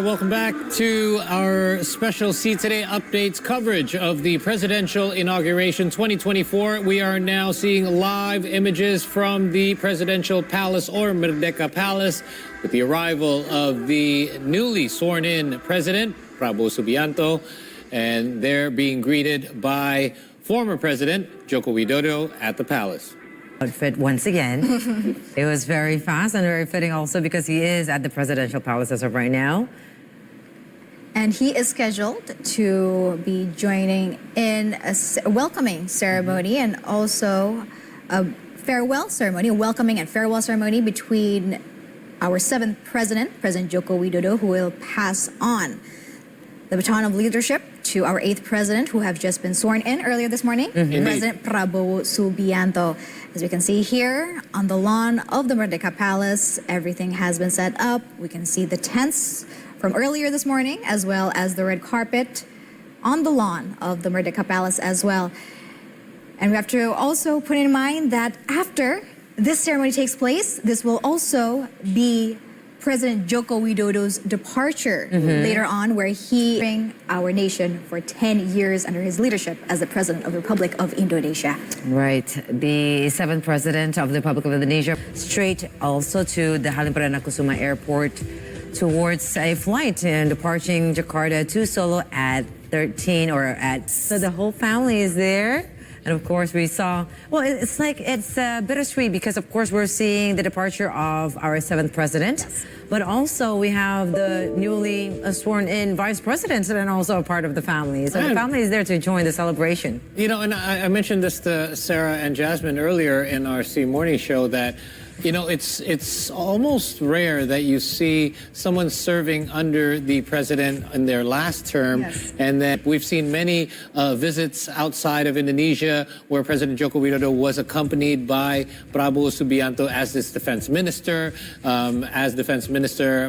right, welcome back to our special See Today updates coverage of the presidential inauguration 2024. We are now seeing live images from the presidential palace or Merdeka Palace with the arrival of the newly sworn-in president, Prabowo Subianto, and they're being greeted by former President Joko Widodo at the palace. Outfit once again. It was very fast and very fitting also because he is at the presidential palace as of right now. And he is scheduled to be joining in a welcoming ceremony and also a farewell ceremony, a welcoming and farewell ceremony between our 7th president, President Joko Widodo, who will pass on the baton of leadership to our 8th president, who have just been sworn in earlier this morning, President Prabowo Subianto. As we can see here on the lawn of the Merdeka Palace, everything has been set up. We can see the tents from earlier this morning, as well as the red carpet on the lawn of the Merdeka Palace as well. And we have to also put in mind that after this ceremony takes place, this will also be President Joko Widodo's departure later on, where he bring our nation for 10 years under his leadership as the President of the Republic of Indonesia. Right. The 7th president of the Republic of Indonesia straight also to the Halim Perdana Kusuma Airport towards a flight and departing Jakarta to Solo at 13 or at... So the whole family is there. And of course, we saw, well, it's bittersweet because, of course, we're seeing the departure of our 7th president. Yes. But also, we have the newly sworn-in vice president and also a part of the family. So the family is there to join the celebration. You know, and I mentioned this to Sarah and Jasmine earlier in our C Morning Show that, you know, it's almost rare that you see someone serving under the president in their last term. Yes. And that we've seen many visits outside of Indonesia where President Joko Widodo was accompanied by Prabowo Subianto as his defense minister. As defense minister,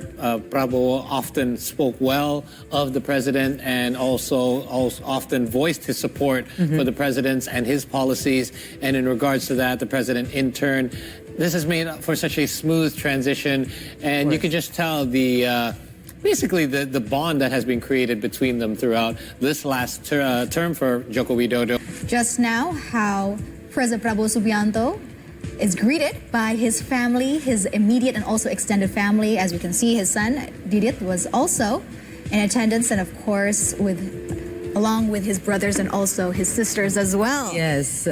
Prabowo often spoke well of the president and also often voiced his support for the president's and his policies. And in regards to that, the president in turn, this has made for such a smooth transition, and you can just tell the basically the bond that has been created between them throughout this last term for Joko Widodo. Just now, how President Prabowo Subianto is greeted by his family, his immediate and also extended family. As we can see, his son, Didit, was also in attendance, and of course, along with his brothers and also his sisters as well. Yes.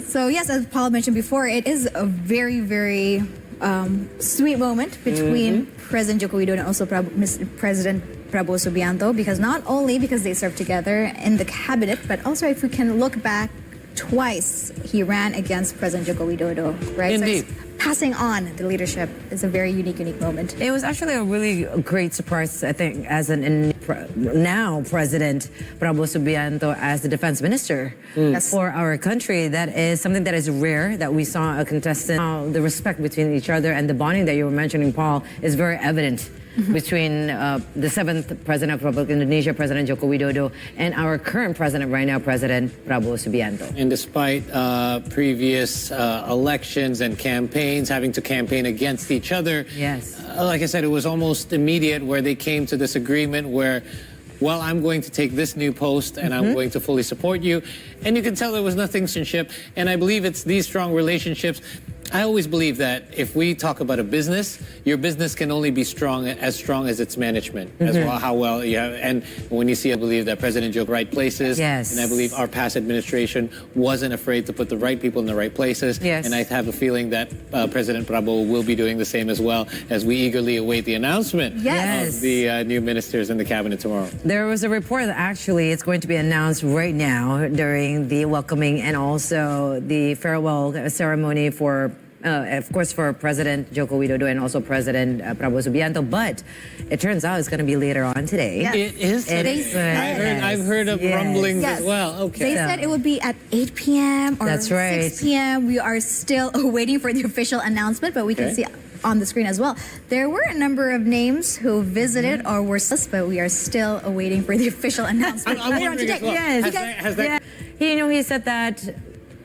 So yes, as Paul mentioned before, it is a very, very sweet moment between President Joko Widodo and also President Prabowo Subianto, because not only because they served together in the cabinet, but also if we can look back, twice he ran against President Joko Widodo, right? Indeed. So passing on the leadership is a very unique moment. It was actually a really great surprise, I think, as now President Prabowo Subianto as the defense minister for our country. That is something that is rare, that we saw a contestant. The respect between each other and the bonding that you were mentioning, Paul, is very evident between the 7th president of the Republic of Indonesia, President Joko Widodo, and our current president right now, President Prabowo Subianto. And despite previous elections and campaigns, having to campaign against each other, yes, like I said, it was almost immediate where they came to this agreement where, well, I'm going to take this new post and I'm going to fully support you. And you can tell there was nothing kinship. And I believe it's these strong relationships. I always believe that if we talk about a business, your business can only be strong as its management, as well, how well you have. And when you see, I believe that President Joko right places. Yes. And I believe our past administration wasn't afraid to put the right people in the right places. Yes. And I have a feeling that President Prabowo will be doing the same as well, as we eagerly await the announcement of the new ministers in the cabinet tomorrow. There was a report that actually it's going to be announced right now during the welcoming and also the farewell ceremony for of course, for President Joko Widodo and also President Prabowo Subianto, but it turns out it's going to to be later on today. Yes. It is today. I've heard of rumblings as well. Okay. They said it would be at 8 p.m. or That's right. 6 p.m. We are still waiting for the official announcement, but we can see on the screen as well. There were a number of names who visited or were but we are still awaiting for the official announcement. I'm wondering as well. Yes. Has that You know, he said that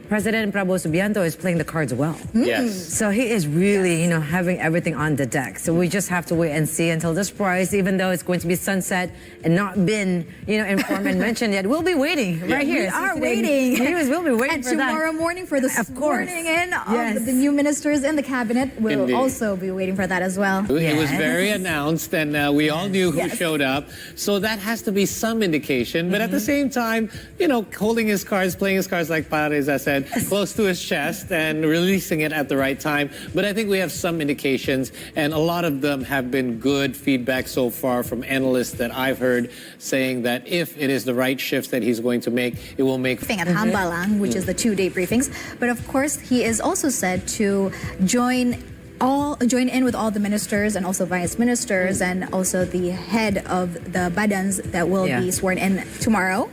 President Prabowo Subianto is playing the cards well. Yes. So he is really, having everything on the deck. So we just have to wait and see until this prize, even though it's going to be sunset and not been, informed and mentioned yet. We'll be waiting right here. We are waiting. We'll be waiting and for that. tomorrow morning for the swearing in Yes. of the new ministers in the cabinet. We'll Indeed. also be waiting for that as well. It was Yes. very announced, and we all knew who Yes. showed up. So that has to be some indication. But at the same time, holding his cards, playing his cards like Pareza said, close to his chest and releasing it at the right time. But I think we have some indications, and a lot of them have been good feedback so far from analysts that I've heard saying that if it is the right shifts that he's going to make, it will make... At Hambalang, which is the 2-day briefings. But of course, he is also said to join in with all the ministers and also vice ministers and also the head of the badans that will be sworn in tomorrow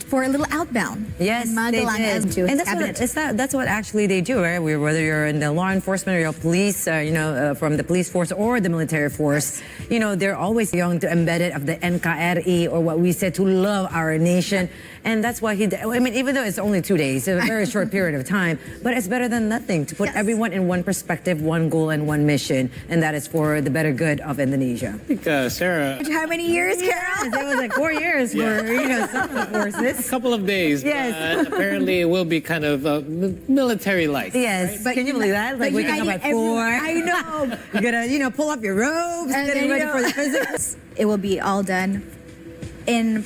for a little outbound. Yes, in they Magelang did. as to And his that's cabinet. that's what actually they do, right? Whether you're in the law enforcement or your police, from the police force or the military force, they're always young to embedded of the NKRI, or what we said, to love our nation. And that's why even though it's only 2 days, it's a very short period of time, but it's better than nothing to put everyone in one perspective, one goal, and one mission, and that is for the better good of Indonesia. I think, Sarah, How many years, Carol? It was like 4 years for some of the forces. a couple of days, Yes. but apparently it will be kind of military-like. Yes, But can you believe that? Like waking up at 4. I know. You gotta, pull up your robes, And getting then, ready for the physics. It will be all done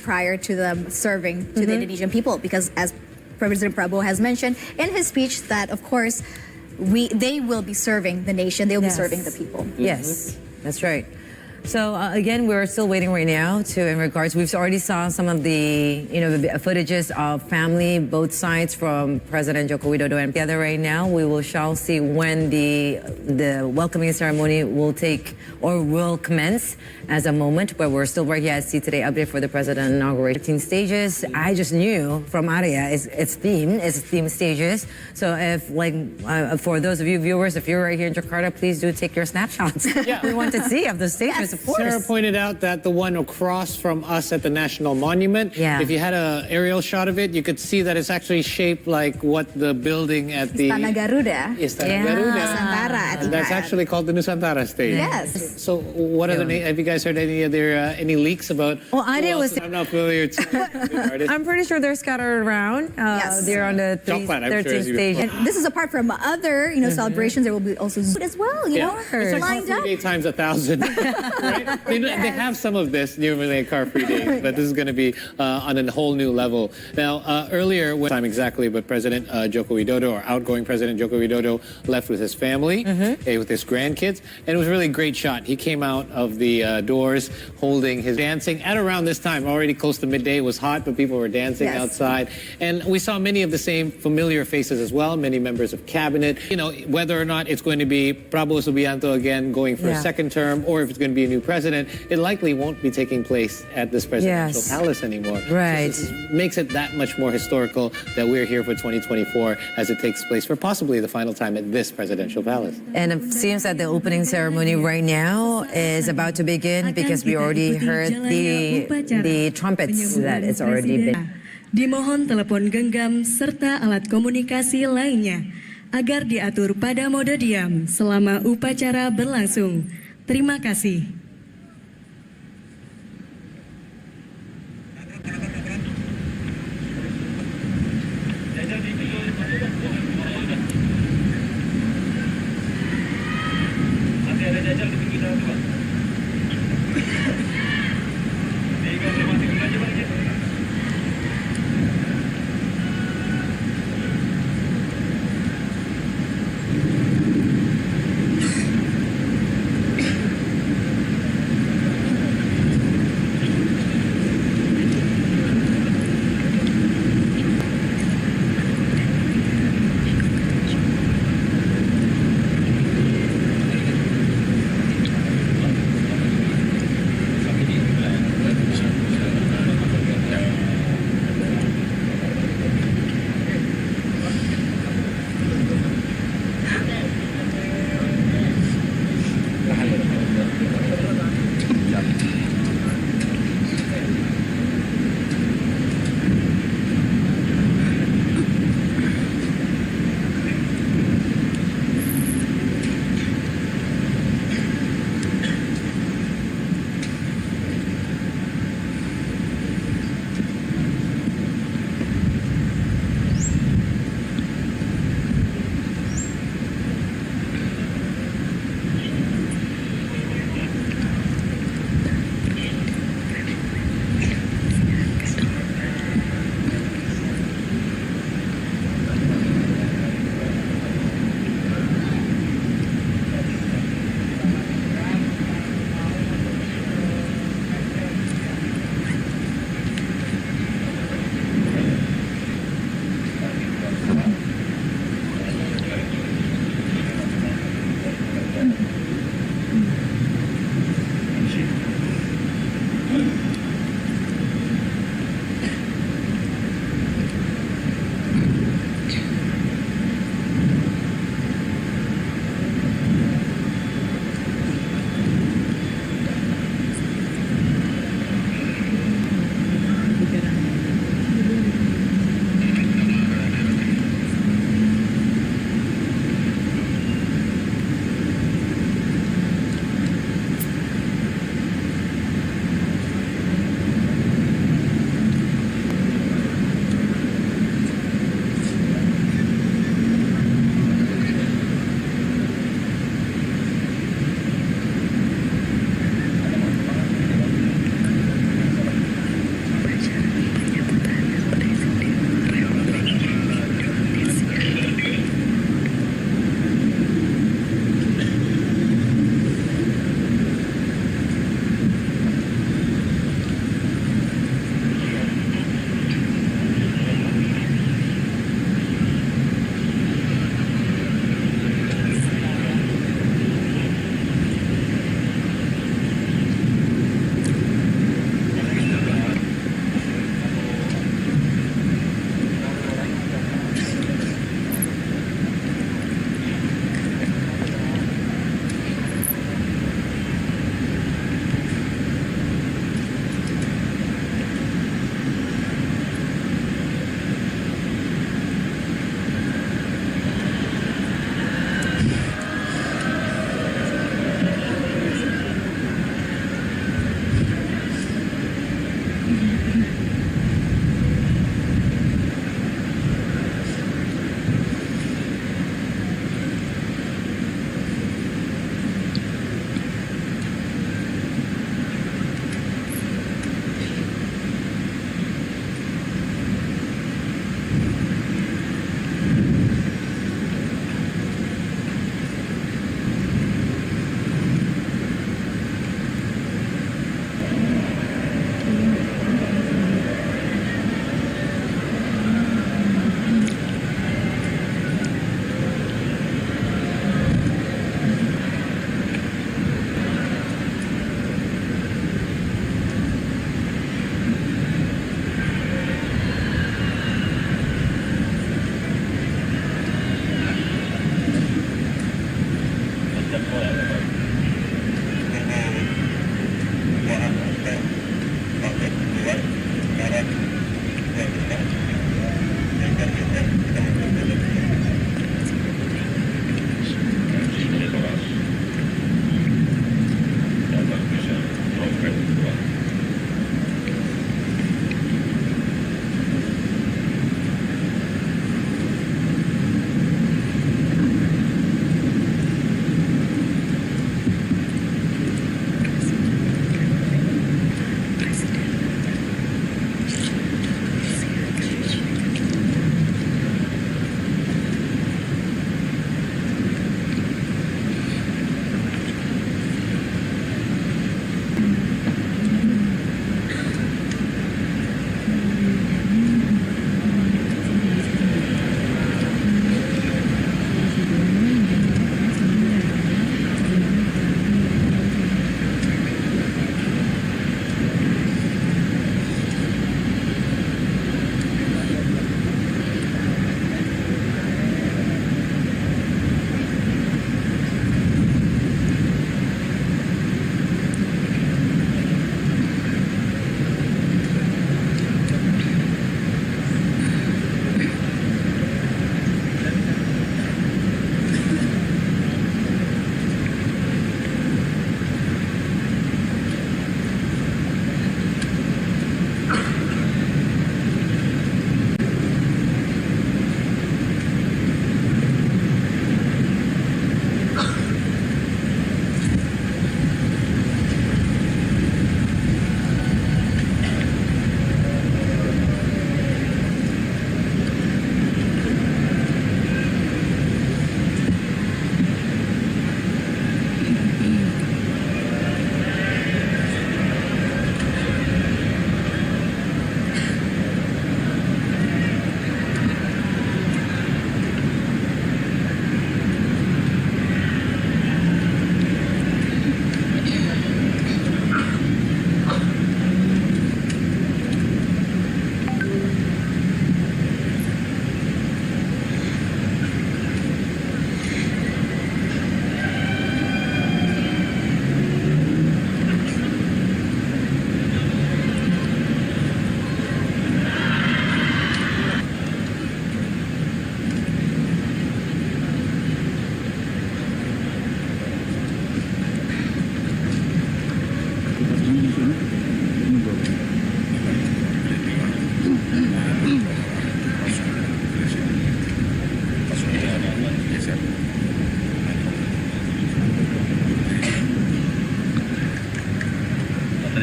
prior to them serving to the Indonesian people, because as President Prabowo has mentioned in his speech that of course they will be serving the nation, they will be serving the people. Yes, that's right. So again, we're still waiting right now in regards. We've already saw some of the the footages of family, both sides, from President Joko Widodo and together right now. We shall see when the welcoming ceremony will commence as a moment. But we're still right here at See Today update for the President inauguration. 15 stages. I just knew from Arya it's themed stages. So if for those of you viewers, if you're right here in Jakarta, please do take your snapshots. We want to see of the stages. Of course. Sarah pointed out that the one across from us at the National Monument, if you had an aerial shot of it, you could see that it's actually shaped like what the building at the... Istana Garuda. Istana Garuda. Nusantara at And that's actually called the Nusantara stage. Yes. So what have you guys heard any leaks about... Well, Arya who else? was... I'm not familiar to I'm pretty sure they're scattered around. Yes. They're on the Chocolate, I'm sure, 13th as you stage. recall. And this is apart from other celebrations. There will be also food as well. It's like lined car up. free day times 1,000. Right? They have some of this normally at car free days, but this is going to be on a whole new level. Now, earlier, what time exactly, but President Joko Widodo, or outgoing President Joko Widodo, left with his family, with his grandkids, and it was a really great shot. He came out of the doors holding his dancing at around this time, already close to midday. It was hot, but people were dancing outside. And we saw many of the same familiar faces as well, many members of cabinet. Whether or not it's going to be Prabowo Subianto again going for a second term, or if it's going to be a new president, it likely won't be taking place at this presidential palace anymore. Right. So this makes it that much more historical that we're here for 2024 as it takes place for possibly the final time at this presidential palace. And it seems that the opening ceremony right now is about to begin because we already heard the trumpets that it's already been. Dimohon telepon genggam serta alat komunikasi lainnya agar diatur pada mode diam selama upacara berlangsung. Terima kasih.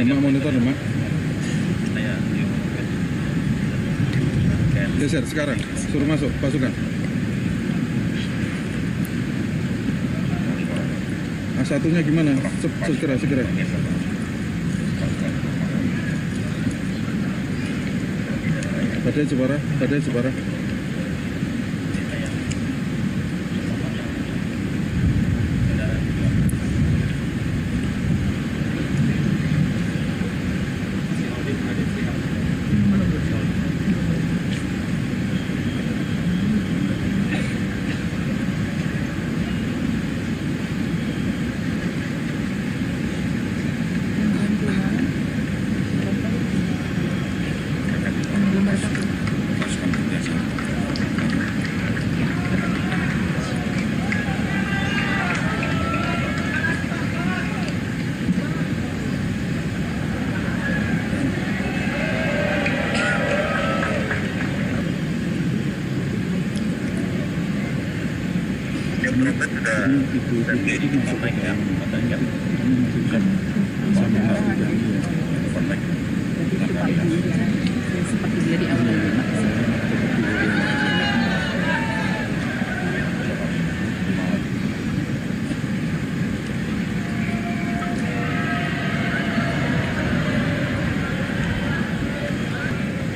Demak monitor Demak. Geser sekarang, suruh masuk pasukan. A1-nya gimana? Segera. Badai Jepara.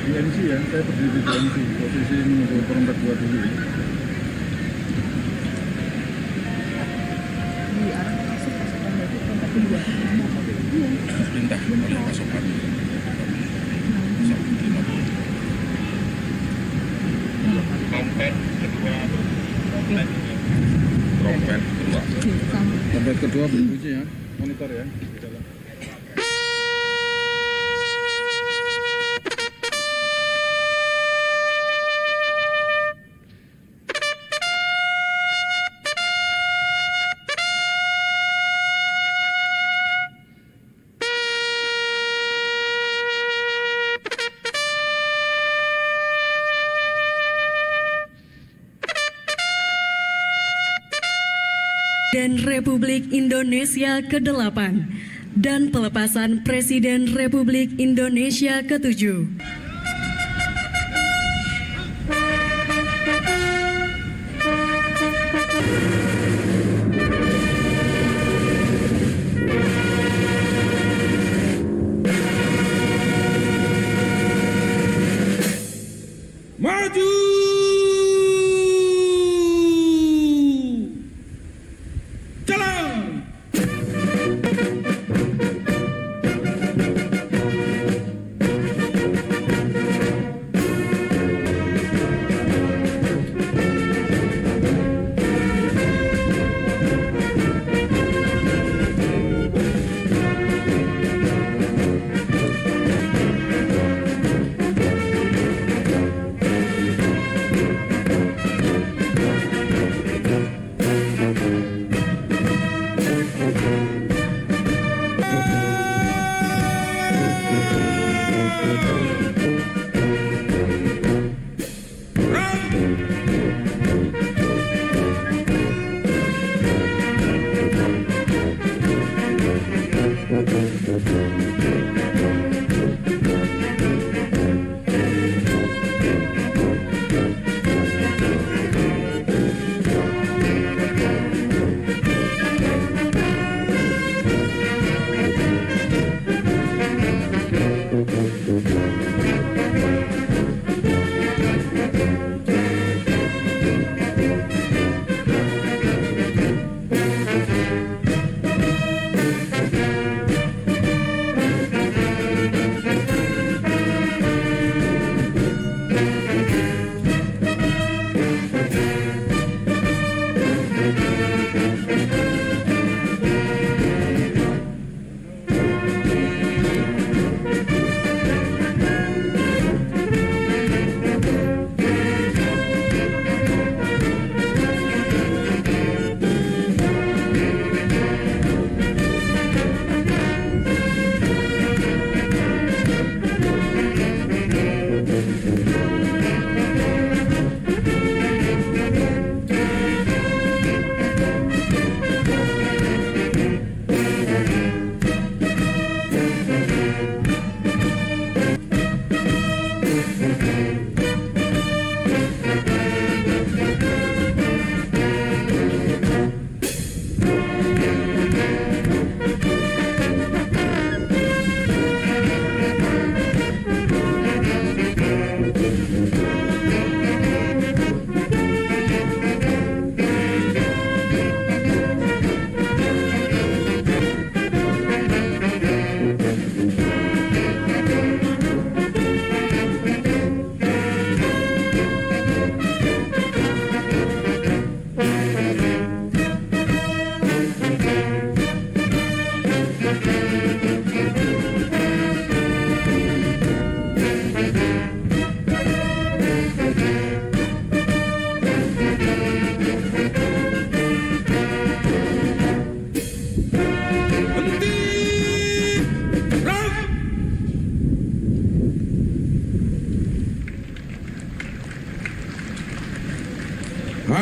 BMC ya, saya berdiri di BMC, posisi menunggu perompak 2 dulu. Perintah oleh pasokan. Trompet kedua berbunyi ya, monitor ya. Dan Republik Indonesia ke-8 dan pelepasan Presiden Republik Indonesia ke-7. Maju!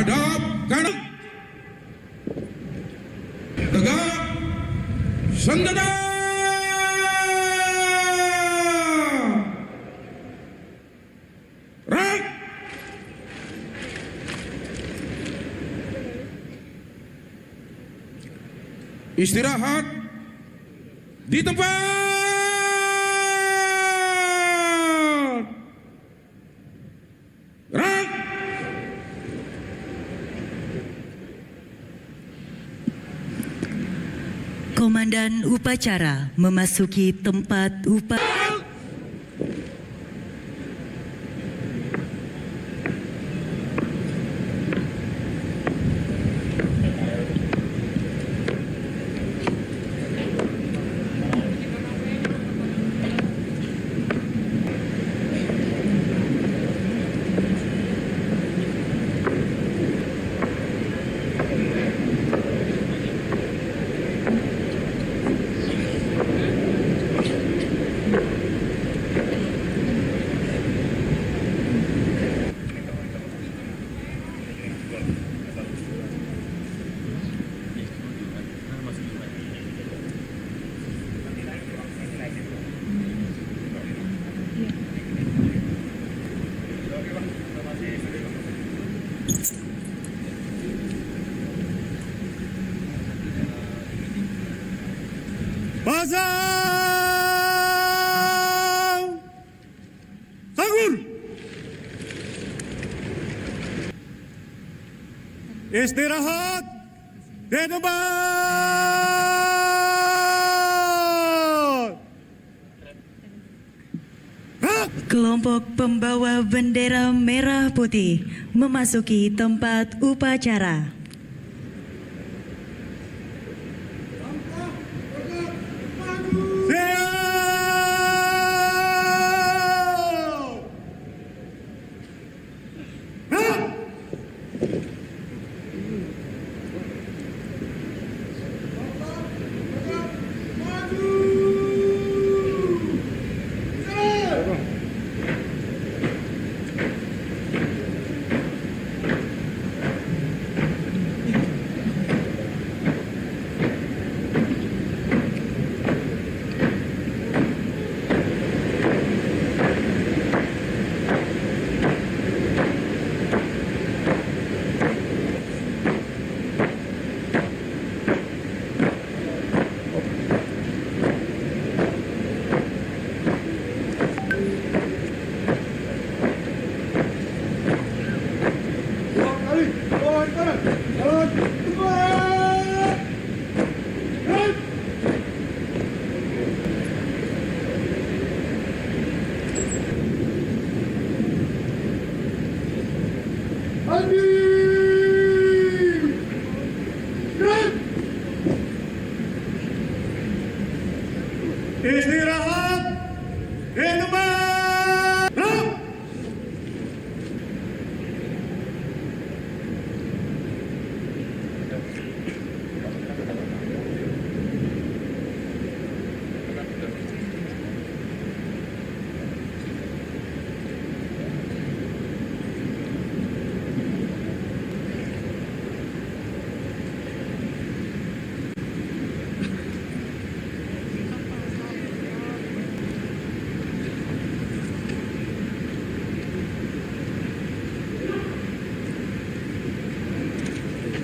Hadap kanan. Tegak. Senjata. Rak. Istirahat di tempat. Rak. Komandan upacara memasuki tempat upacara. Pasang Sanggur. Istirahat di tempat. Kelompok pembawa bendera merah putih memasuki tempat upacara. Istirahat di tempat.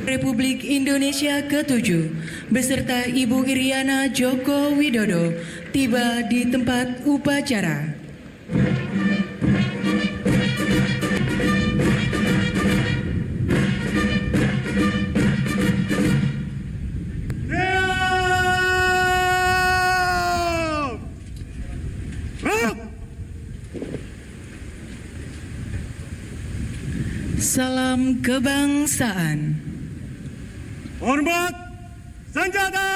Republik Indonesia ke-7 beserta Ibu Iriana Joko Widodo tiba di tempat upacara. Salam kebangsaan. Hormat senjata.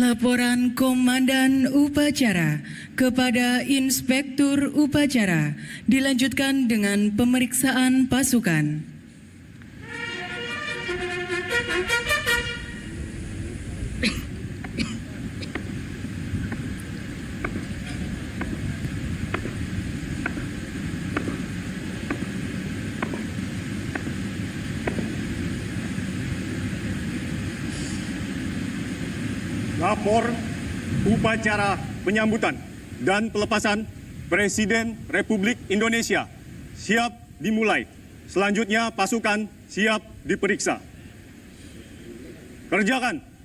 Laporan Komandan Upacara kepada Inspektur Upacara dilanjutkan dengan pemeriksaan pasukan. Lapor upacara penyambutan dan pelepasan Presiden Republik Indonesia siap dimulai. Selanjutnya pasukan siap diperiksa. Kerjakan.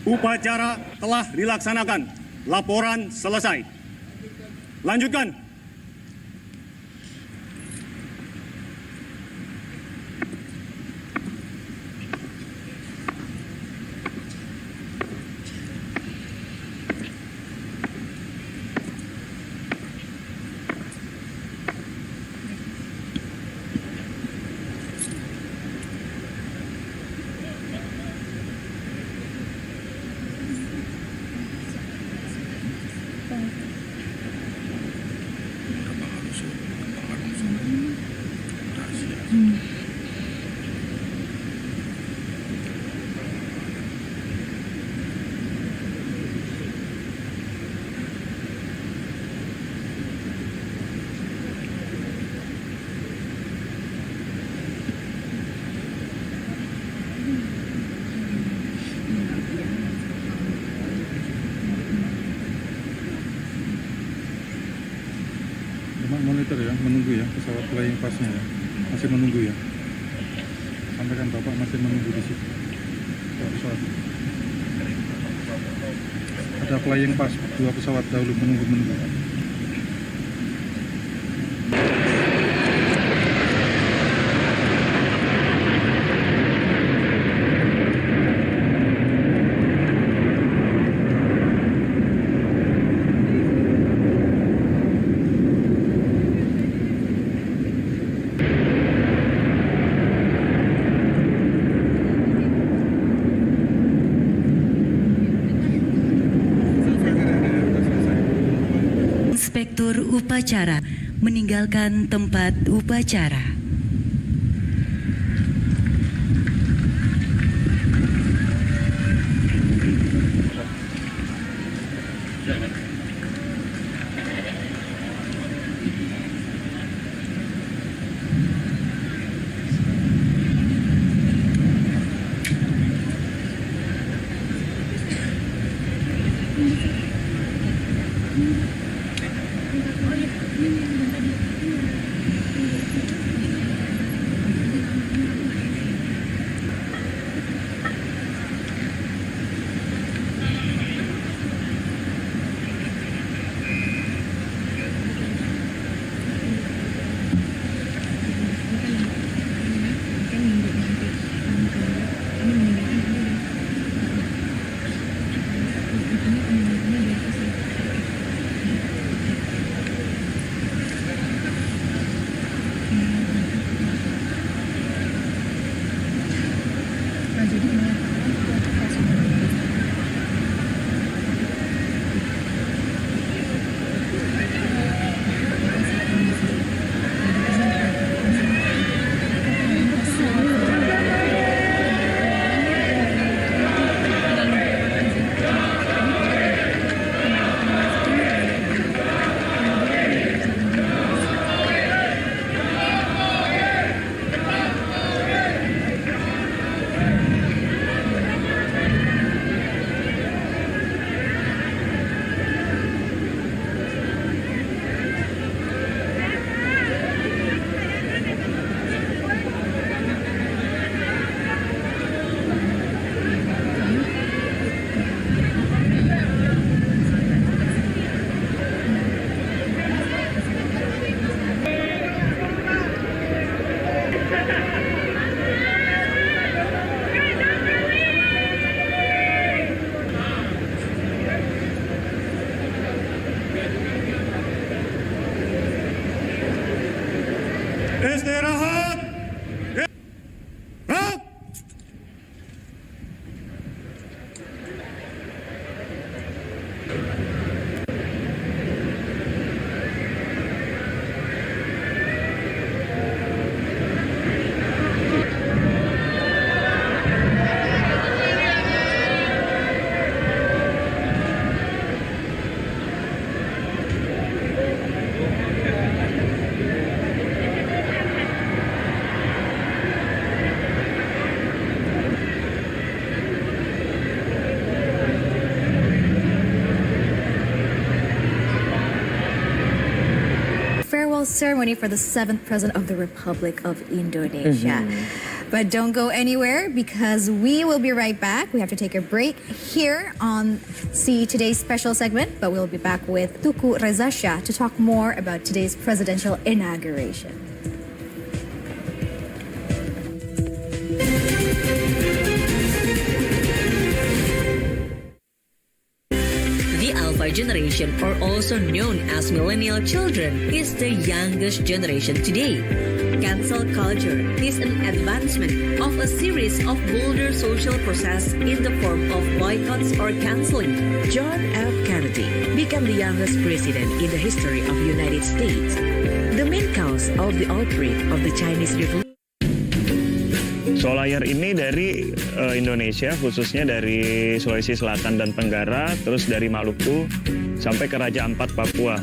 Upacara telah dilaksanakan. Laporan selesai. Lanjutkan. Monitor ya, menunggu ya pesawat flying pass-nya ya, masih menunggu ya. Sampaikan Bapak masih menunggu di situ. Pesawat. Ada flying pass 2 pesawat dahulu menunggu. Inspektur Upacara meninggalkan tempat upacara. Istirahat! Gerak! Farewell ceremony for the 7th President of the Republic of Indonesia. But don't go anywhere because we will be right back. We have to take a break here on today's special segment, but we'll be back with Tuku Reza Shah to talk more about today's presidential inauguration. The Alpha generation, or also known as millennial children, is the youngest generation today. Cancel culture is an advancement of a series of bolder social process in the form of boycotts or canceling. John F. Kennedy became the youngest president in the history of the United States. The main cause of the outbreak of the Chinese Revolution. Solar ini dari Indonesia, khususnya dari Sulawesi Selatan dan Tenggara, terus dari Maluku sampai ke Raja Ampat Papua.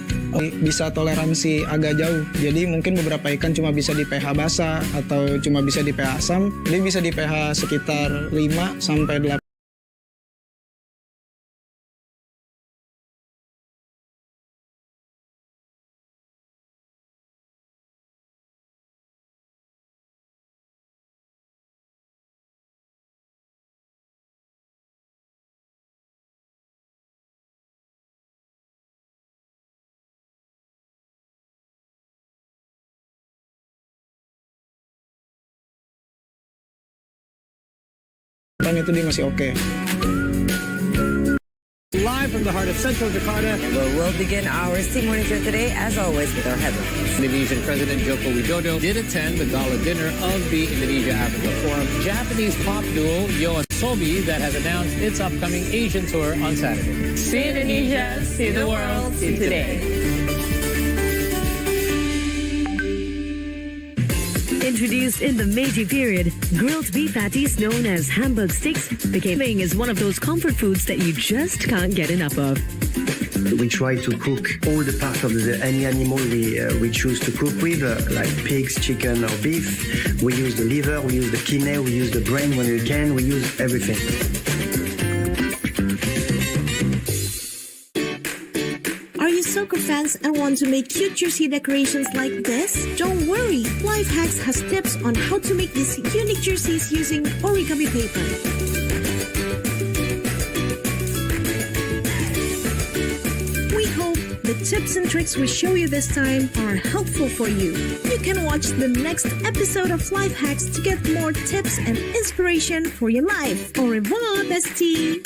Bisa toleransi agak jauh, jadi mungkin beberapa ikan cuma bisa di pH basah atau cuma bisa di pH asam, jadi bisa di pH sekitar 5 sampai 8. Itu dia masih oke. Live from the heart of central Jakarta. Well, we'll begin our Sing Morning Show today, as always, with our headlines. Indonesian President Joko Widodo did attend the gala dinner of the Indonesia-Africa Forum. Japanese pop duo Yoasobi that has announced its upcoming Asian tour on Saturday. See Indonesia, see the world, see today. Introduced in the Meiji period, grilled beef patties known as Hamburg sticks became as one of those comfort foods that you just can't get enough of. We try to cook all the parts of any animal we choose to cook with, like pigs, chicken or beef. We use the liver, we use the kidney, we use the brain when we can, we use everything. Are you soccer fans and want to make cute jersey decorations like this? Don't worry, Life Hacks has tips on how to make these unique jerseys using origami paper. The tips and tricks we show you this time are helpful for you. You can watch the next episode of Life Hacks to get more tips and inspiration for your life. Au revoir, bestie!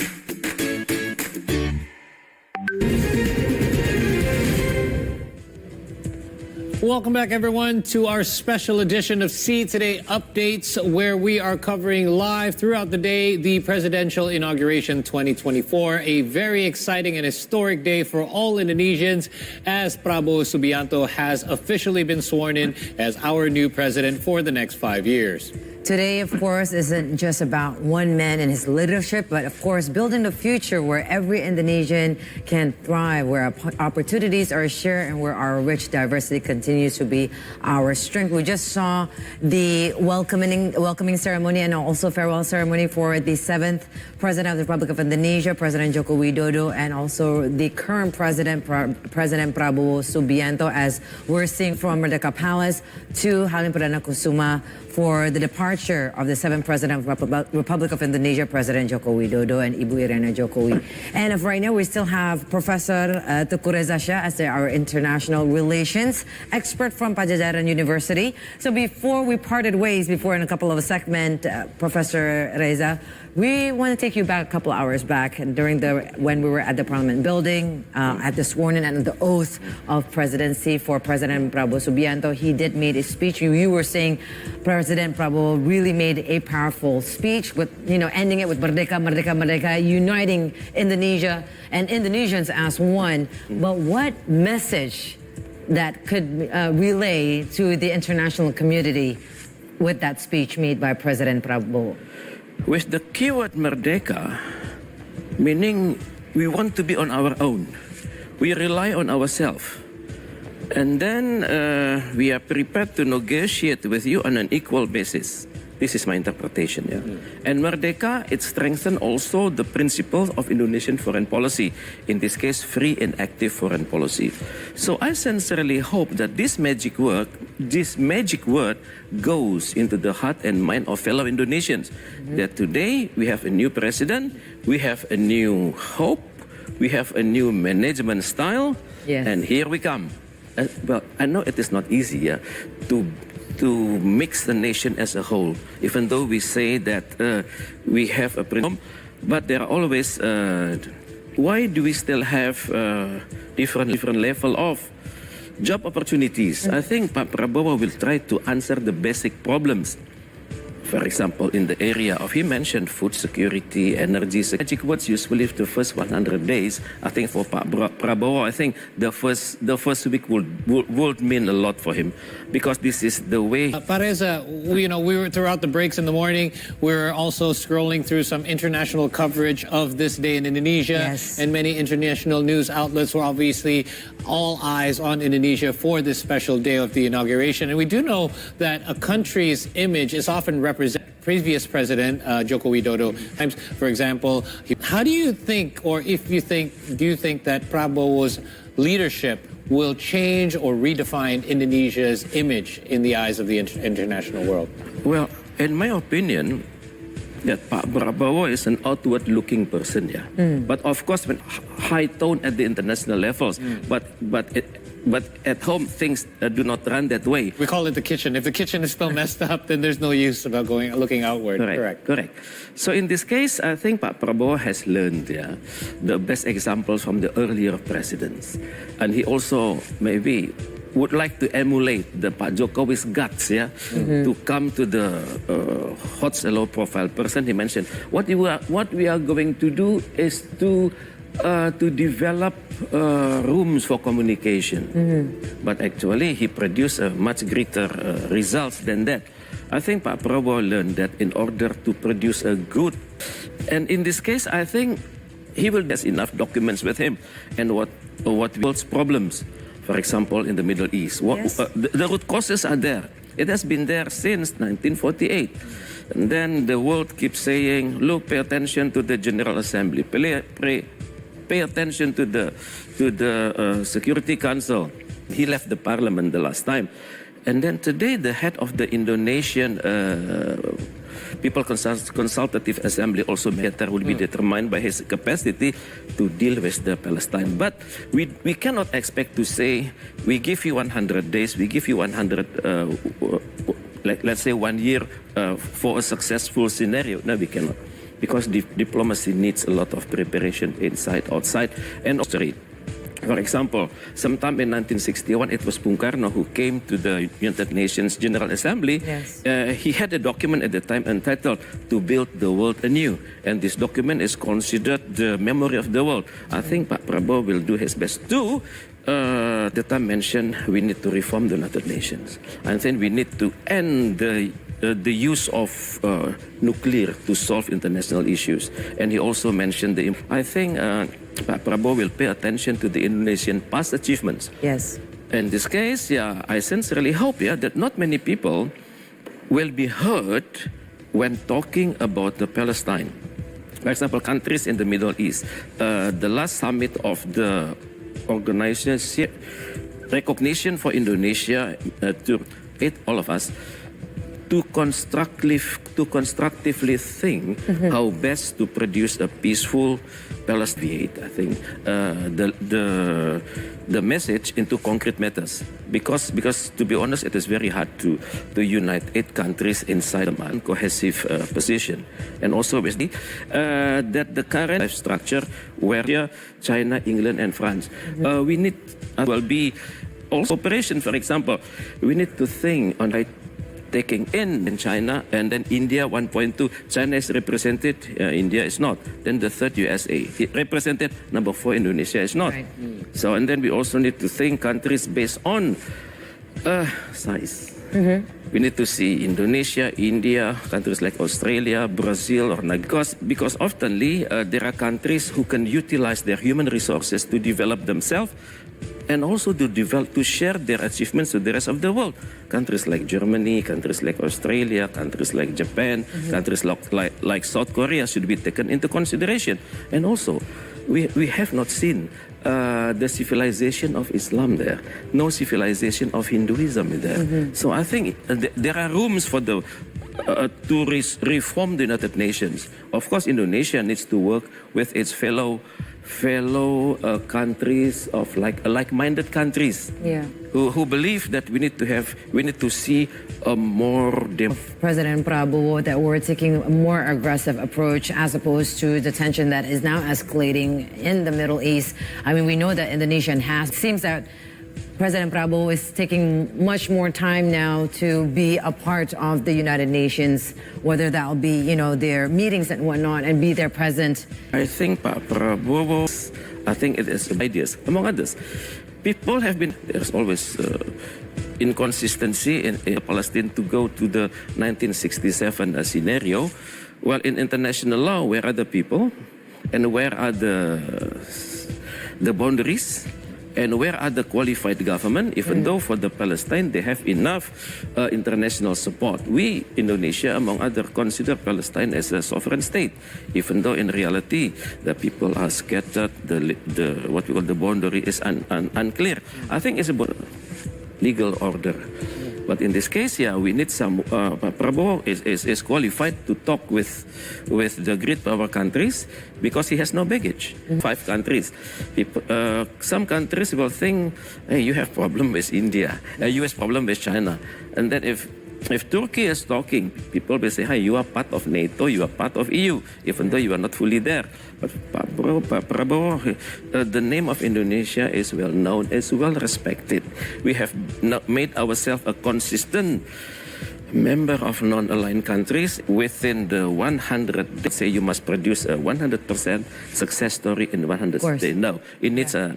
Welcome back, everyone, to our special edition of See Today Updates, where we are covering live throughout the day the presidential inauguration 2024, a very exciting and historic day for all Indonesians as Prabowo Subianto has officially been sworn in as our new president for the next 5 years. Today, of course, isn't just about one man and his leadership, but of course, building the future where every Indonesian can thrive, where opportunities are shared and where our rich diversity continues to be our strength. We just saw the welcoming ceremony and also farewell ceremony for the 7th President of the Republic of Indonesia, President Joko Widodo, and also the current President Prabowo Subianto, as we're seeing from Merdeka Palace to Halim Perdana Kusuma for the departure of the 7th President of the Republic of Indonesia, President Joko Widodo and Ibu Irina Jokowi. And right now, we still have Professor Teguh Reza Shah as our international relations expert from Pajajaran University. So before we parted ways, in a couple of segments, Professor Reza, we want to take you back a couple hours back during when we were at the Parliament building at the sworn-in and the oath of presidency for President Prabowo Subianto. He did make a speech. You were saying President Prabowo really made a powerful speech with, ending it with Merdeka, Merdeka, Merdeka, uniting Indonesia and Indonesians as one. But what message that could relay to the international community with that speech made by President Prabowo? With the keyword Merdeka, meaning we want to be on our own. We rely on ourselves. And then we are prepared to negotiate with you on an equal basis. This is my interpretation. Yeah? And Merdeka, it strengthens also the principles of Indonesian foreign policy. In this case, free and active foreign policy. So I sincerely hope that this magic word goes into the heart and mind of fellow Indonesians. That today we have a new president, we have a new hope, we have a new management style, and here we come. Well, I know it is not easy to mix the nation as a whole, even though we say that we have a principle, but there are always, why do we still have different level of job opportunities? I think Pak Prabowo will try to answer the basic problems. For example, in the area of, he mentioned food security, energy security. Magic words usually the first 100 days. I think for Pak Prabowo, I think the first week would mean a lot for him, because this is the way. Pak Reza, we were throughout the breaks in the morning. We were also scrolling through some international coverage of this day in Indonesia, and many international news outlets were obviously all eyes on Indonesia for this special day of the inauguration. And we do know that a country's image is often represented. Previous President Joko Widodo. For example, how do you think, or do you think that Prabowo's leadership will change or redefine Indonesia's image in the eyes of the international world? Well, in my opinion, that Pak Prabowo is an outward-looking person, but of course, high tone at the international levels. But at home, things do not run that way. We call it the kitchen. If the kitchen is still messed up, then there's no use about looking outward. Correct. So in this case, I think Pak Prabowo has learned the best examples from the earlier presidents, and he also maybe would like to emulate the Pak Jokowi's guts, to come to the hot, low profile person. He mentioned what we are going to do is to to develop rooms for communication. But actually, he produced a much greater results than that. I think Pak Prabowo learned that in order to produce a good, and in this case, I think he will have enough documents with him and what world's problems, for example, in the Middle East. The root causes are there. It has been there since 1948. And then the world keeps saying, look, pay attention to the General Assembly. Pay attention to the Security Council. He left the parliament the last time. And then today, the head of the Indonesian People Consultative Assembly also better will be determined by his capacity to deal with the Palestine. But we cannot expect to say, we give you 100 days, we give you 100, let's say 1 year for a successful scenario. No, we cannot. Because diplomacy needs a lot of preparation inside, outside, and also. For example, sometime in 1961, it was Bung Karno who came to the United Nations General Assembly. Yes. He had a document at the time entitled "To Build the World Anew," and this document is considered the memory of the world. I think Pak Prabowo will do his best too. The time mentioned we need to reform the United Nations. I think we need to end the use of nuclear to solve international issues. And he also mentioned I think Pak Prabowo will pay attention to the Indonesian past achievements. Yes. In this case, I sincerely hope that not many people will be heard when talking about the Palestine. For example, countries in the Middle East. The last summit of the organization, recognition for Indonesia to all of us to constructively think how best to produce a peaceful Palestine. I think the message into concrete matters, because to be honest, it is very hard to unite 8 countries inside a cohesive position, and also with that the current life structure where China, England, and France, we need will be also operation. For example, we need to think on taking in China, and then India 1.2. China is represented, India is not. Then the third USA represented, number 4 Indonesia is not. Right. So, and then we also need to think countries based on size. We need to see Indonesia, India, countries like Australia, Brazil, or because oftenly there are countries who can utilize their human resources to develop themselves, and also to share their achievements to the rest of the world. Countries like Germany, countries like Australia, countries like Japan, countries like South Korea should be taken into consideration. And also, we have not seen the civilization of Islam there, no civilization of Hinduism there. So I think there are rooms for to reform the United Nations. Of course, Indonesia needs to work with its fellow countries of like-minded countries who believe that we need to see a more President Prabowo, that we're taking a more aggressive approach as opposed to the tension that is now escalating in the Middle East. I mean, we know that Indonesia seems that President Prabowo is taking much more time now to be a part of the United Nations, whether that will be, their meetings and whatnot, and be there present. I think Pak Prabowo, I think it is ideas, among others. People have been, there's always inconsistency in Palestine to go to the 1967 scenario. Well, in international law, where are the people? And where are the boundaries? And where are the qualified government? Even though for the Palestine, they have enough international support. We, Indonesia, among others, consider Palestine as a sovereign state. Even though in reality, the people are scattered, what we call the boundary is unclear. I think it's about legal order. But in this case, we need some. Prabowo is qualified to talk with the great power countries because he has no baggage. 5 countries. Some countries will think, hey, you have problem with India, you have problem with China, and then if Turkey is talking, people will say, hey, you are part of NATO, you are part of EU, even though you are not fully there. But Prabowo, the name of Indonesia is well known, is well respected. We have made ourselves a consistent member of non-aligned countries within the 100, let's say you must produce a 100% success story in 100 days. No, it needs a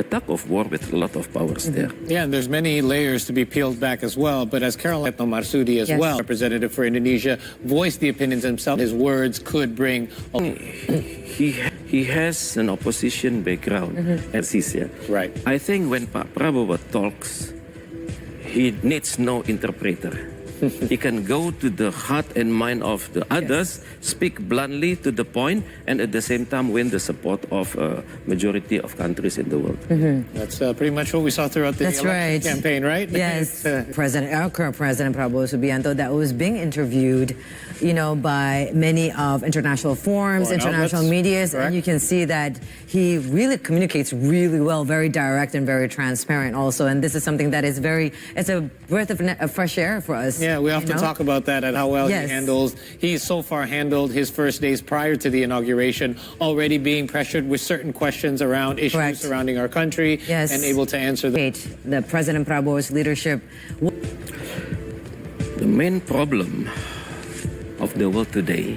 tug of war with a lot of powers there. Yeah, and there's many layers to be peeled back as well. But as Caroline Marsudi as well, representative for Indonesia, voiced the opinions himself. His words could bring. He has an opposition background, Right. I think when Pak Prabowo talks, he needs no interpreter. He can go to the heart and mind of the others, speak bluntly to the point, and at the same time win the support of a majority of countries in the world. That's pretty much what we saw throughout the election campaign, right? Yes. Our current President Prabowo Subianto, that was being interviewed, by many of international forums, international medias, and you can see that he really communicates really well, very direct and very transparent also. And this is something that is it's a breath of fresh air for us. Yeah, we have to talk about that and how well he's so far handled his first days prior to the inauguration, already being pressured with certain questions around issues surrounding our country and able to answer them. The President Prabowo's leadership. The main problem of the world today,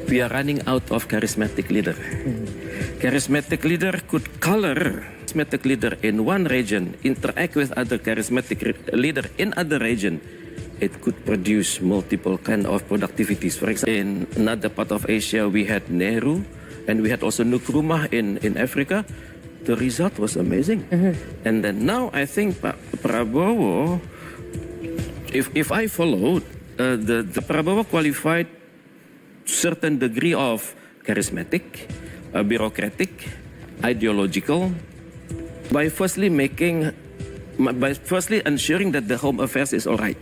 we are running out of charismatic leader. Charismatic leader could color charismatic leader in one region, interact with other charismatic leader in other region. It could produce multiple kind of productivities. For example, in another part of Asia, we had Nehru, and we had also Nkrumah in Africa. The result was amazing. And then now I think Prabowo, if I followed, the Prabowo qualified certain degree of charismatic, bureaucratic, ideological, by firstly ensuring that the home affairs is all right.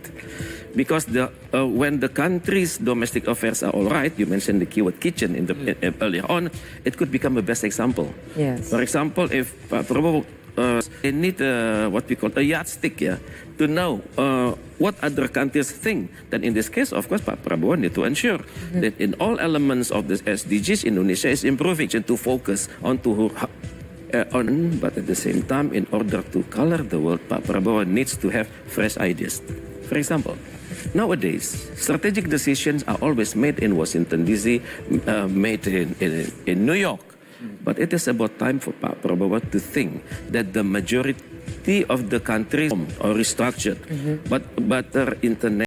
Because when the country's domestic affairs are all right, you mentioned the keyword kitchen earlier on, it could become a best example. Yes. For example, if Prabowo they need what we call a yardstick to know what other countries think. Then in this case, of course, Pak Prabowo need to ensure that in all elements of the SDGs, Indonesia is improving and to focus but at the same time, in order to color the world, Pak Prabowo needs to have fresh ideas. For example, nowadays, strategic decisions are always made in Washington, D.C., made in New York. But it is about time for Pak Prabowo to think that the majority of the countries are restructured, but international